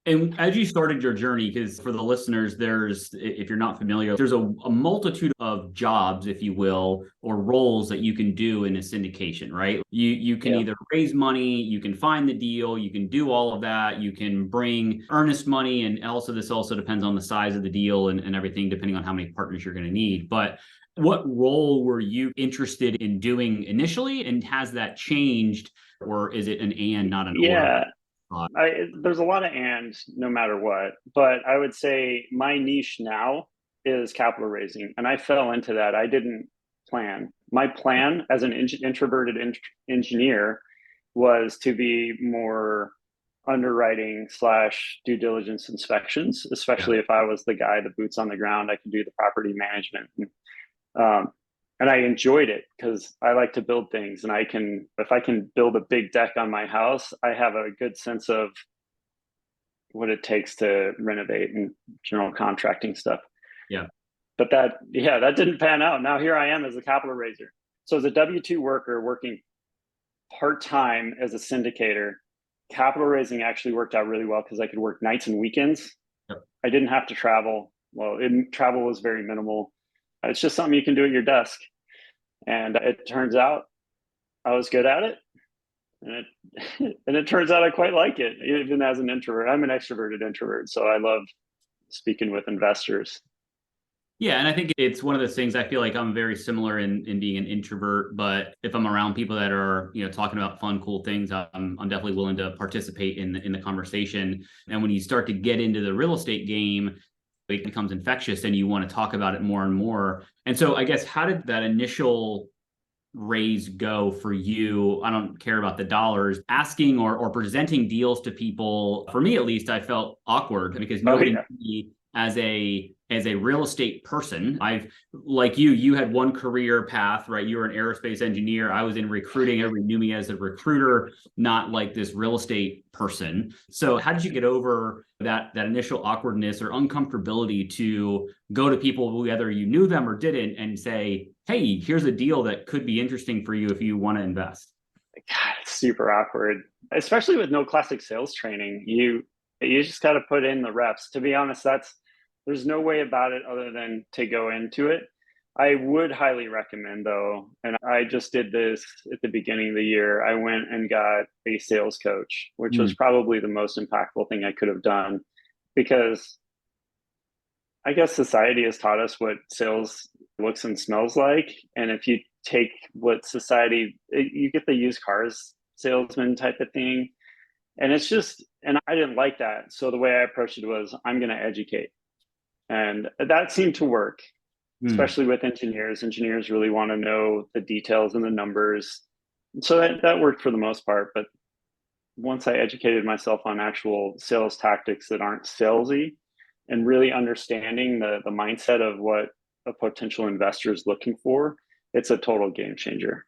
And as you started your journey, because for the listeners, if you're not familiar, there's a multitude of jobs, if you will, or roles that you can do in a syndication, right? You can Yeah. either raise money, you can find the deal, you can do all of that, you can bring earnest money, and also this also depends on the size of the deal and everything, depending on how many partners you're going to need. But what role were you interested in doing initially, and has that changed, or is it an and not an or? Yeah. There's a lot of ands no matter what, but I would say my niche now is capital raising, and I fell into that. I didn't plan. My plan as an introverted engineer was to be more underwriting slash due diligence inspections, Yeah. especially if I was the guy, the boots on the ground. I could do the property management. Um, and I enjoyed it because I like to build things, and if I can build a big deck on my house, I have a good sense of what it takes to renovate and general contracting stuff. Yeah. But that didn't pan out. Now here I am as a capital raiser. So as a W-2 worker working part-time as a syndicator, capital raising actually worked out really well because I could work nights and weekends. Yep. I didn't have to travel. Well, travel was very minimal. It's just something you can do at your desk. And it turns out I was good at it. And it turns out I quite like it, even as an introvert. I'm an extroverted introvert, so I love speaking with investors. Yeah, and I think it's one of those things. I feel like I'm very similar in being an introvert, but if I'm around people that are, talking about fun, cool things, I'm definitely willing to participate in the conversation. And when you start to get into the real estate game, it becomes infectious and you want to talk about it more and more. And so I guess, how did that initial raise go for you? I don't care about the dollars. Asking or presenting deals to people, for me at least, I felt awkward because Oh nobody yeah. knew me as a real estate person. I've like you had one career path, right? You were an aerospace engineer. I was in recruiting. Everybody knew me as a recruiter, not like this real estate person. So how did you get over that initial awkwardness or uncomfortability to go to people, whether you knew them or didn't, and say, hey, here's a deal that could be interesting for you if you want to invest? God, it's super awkward, especially with no classic sales training. You just got to put in the reps. To be honest, there's no way about it other than to go into it. I would highly recommend though, and I just did this at the beginning of the year. I went and got a sales coach, which was Mm. probably the most impactful thing I could have done because I guess society has taught us what sales looks and smells like. And if you take what society, you get the used cars salesman type of thing. And and I didn't like that. So the way I approached it was, I'm going to educate. And that seemed to work, Mm. especially with engineers. Engineers really want to know the details and the numbers. So that worked for the most part. But once I educated myself on actual sales tactics that aren't salesy and really understanding the mindset of what a potential investor is looking for, it's a total game changer.